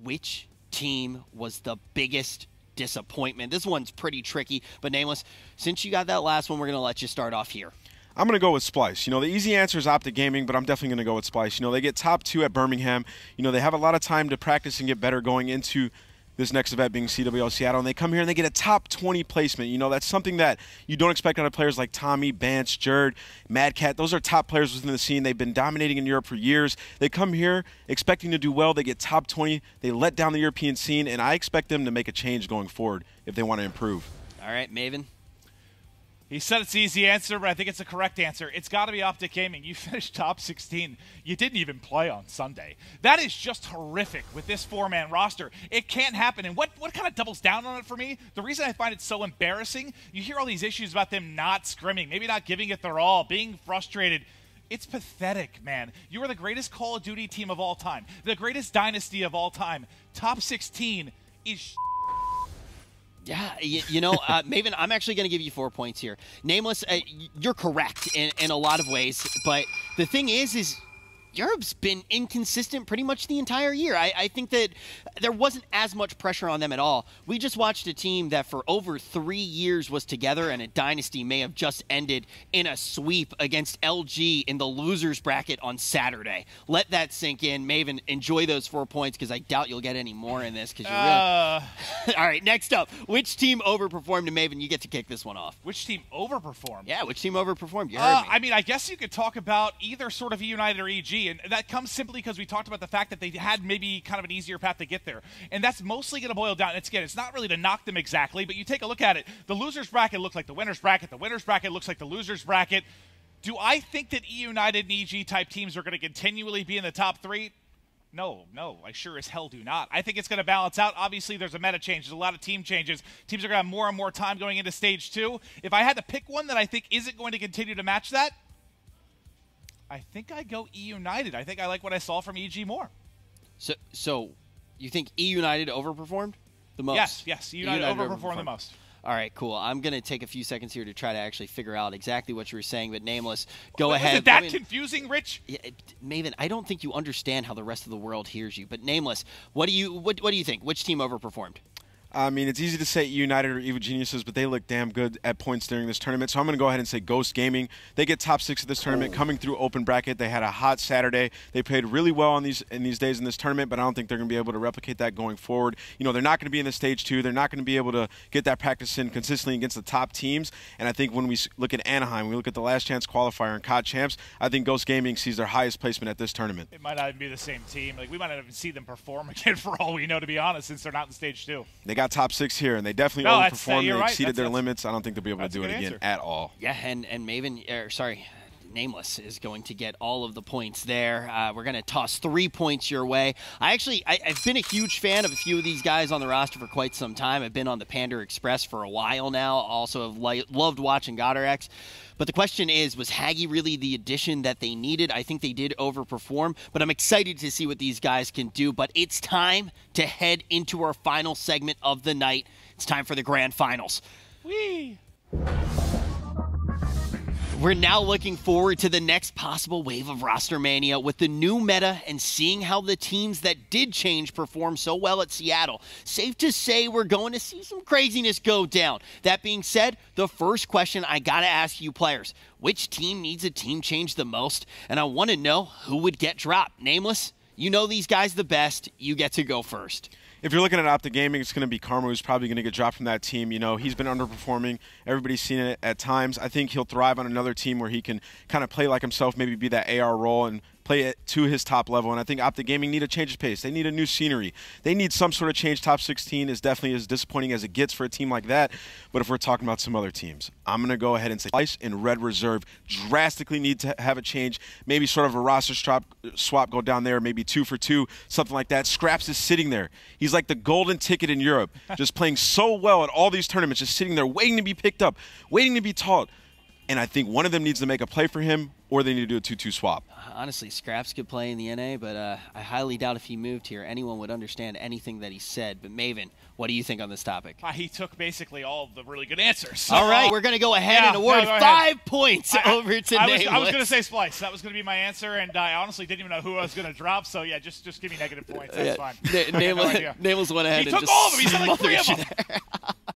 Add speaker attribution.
Speaker 1: which team was the biggest disappointment? This one's pretty tricky, but Nameless, since you got that last one, we're going to let you start off here.
Speaker 2: I'm going to go with Splice. The easy answer is ASTRO Gaming, but I'm definitely going to go with Splice. They get top 2 at Birmingham. They have a lot of time to practice and get better going into this next event being CWL Seattle, and they come here and they get a top 20 placement. That's something that you don't expect out of players like Tommy, Bance, Jerd, Mad Cat. Those are top players within the scene. They've been dominating in Europe for years. They come here expecting to do well. They get top 20. They let down the European scene, and I expect them to make a change going forward if they want to improve.
Speaker 1: All right, Maven.
Speaker 3: He said it's the easy answer, but I think it's the correct answer. It's got to be ASTRO Gaming. You finished top 16. You didn't even play on Sunday. That is just horrific with this 4-man roster. It can't happen. And what kind of doubles down on it for me? The reason I find it so embarrassing, you hear all these issues about them not scrimming, maybe not giving it their all, being frustrated. It's pathetic, man. You are the greatest Call of Duty team of all time, the greatest dynasty of all time. Top 16 is
Speaker 1: Yeah, Maven, I'm actually going to give you 4 points here. Nameless, you're correct in a lot of ways, but the thing is Europe's been inconsistent pretty much the entire year. I think that there wasn't as much pressure on them at all. We just watched a team that for over 3 years was together, and a dynasty may have just ended in a sweep against LG in the losers bracket on Saturday. Let that sink in. Maven, enjoy those 4 points, because I doubt you'll get any more in this. Because you're really... All right, next up, which team overperformed? And Maven, you get to kick this one off.
Speaker 3: Which team overperformed?
Speaker 1: Yeah, which team overperformed? You heard me.
Speaker 3: I mean, I guess you could talk about either sort of United or EG. And that comes simply because we talked about the fact that they had maybe kind of an easier path to get there. And that's mostly going to boil down. It's not really to knock them exactly, but you take a look at it. The losers bracket looks like the winners bracket. The winners bracket looks like the losers bracket. Do I think that United and EG type teams are going to continually be in the top 3? No, I sure as hell do not. I think it's going to balance out. Obviously, there's a meta change. There's a lot of team changes. Teams are going to have more and more time going into stage 2. If I had to pick one that I think isn't going to continue to match that, I think I go E-United. I think I like what I saw from EG more.
Speaker 1: So you think E-United overperformed the most?
Speaker 3: Yes. E-United overperformed the most.
Speaker 1: All right, cool. I'm going to take a few seconds here to try to actually figure out exactly what you were saying, but Nameless, go ahead.
Speaker 3: Was it that confusing, Rich?
Speaker 1: Yeah, Maven, I don't think you understand how the rest of the world hears you, but Nameless, what do you think? Which team overperformed?
Speaker 2: I mean, it's easy to say United or Evil Geniuses, but they look damn good at points during this tournament. So I'm going to go ahead and say Ghost Gaming. They get top 6 of this tournament, coming through open bracket. They had a hot Saturday. They played really well in these days in this tournament, but I don't think they're going to be able to replicate that going forward. They're not going to be in the stage 2. They're not going to be able to get that practice in consistently against the top teams. And I think when we look at Anaheim, we look at the last chance qualifier and COD champs, I think Ghost Gaming sees their highest placement at this tournament.
Speaker 3: It might not even be the same team. We might not even see them perform again for all we know, to be honest, since they're not in stage 2.
Speaker 2: They got top 6 here. And they definitely overperformed. They exceeded their limits. I don't think they'll be able to do it again at all.
Speaker 1: Yeah, and Maven, Nameless is going to get all of the points there. We're going to toss 3 points your way. I've been a huge fan of a few of these guys on the roster for quite some time. I've been on the Pander Express for a while now. Also have loved watching GodderX. But the question is, was Haggy really the addition that they needed? I think they did overperform, but I'm excited to see what these guys can do. But it's time to head into our final segment of the night. It's time for the grand finals.
Speaker 3: Whee!
Speaker 1: We're now looking forward to the next possible wave of roster mania with the new meta and seeing how the teams that did change perform so well at Seattle. Safe to say we're going to see some craziness go down. That being said, the first question I got to ask you players, which team needs a team change the most? And I want to know who would get dropped. Nameless, you know these guys the best. You get to go first.
Speaker 2: If you're looking at ASTRO Gaming, it's going to be Karma, who's probably going to get dropped from that team. He's been underperforming. Everybody's seen it at times. I think he'll thrive on another team where he can kind of play like himself, maybe be that AR role and play it to his top level. And I think ASTRO Gaming need a change of pace. They need a new scenery. They need some sort of change. Top 16 is definitely as disappointing as it gets for a team like that. But if we're talking about some other teams, I'm going to go ahead and say Splice and Red Reserve drastically need to have a change. Maybe sort of a roster swap go down there, maybe 2 for 2, something like that. Scraps is sitting there. He's like the golden ticket in Europe, just playing so well at all these tournaments, just sitting there waiting to be picked up, waiting to be taught. And I think one of them needs to make a play for him, or they need to do a 2-2 swap.
Speaker 1: Honestly, Scraps could play in the NA, but I highly doubt if he moved here, anyone would understand anything that he said. But Maven, what do you think on this topic?
Speaker 3: He took basically all of the really good answers. So,
Speaker 1: all right, we're going to go ahead and award 5 points over to Nameless.
Speaker 3: I was going to say Splice. That was going to be my answer, and I honestly didn't even know who I was going to drop. So yeah, just give me negative points. That's fine.
Speaker 1: Nameless went ahead
Speaker 3: he
Speaker 1: and
Speaker 3: took
Speaker 1: just
Speaker 3: all of them. He said like 3 of them.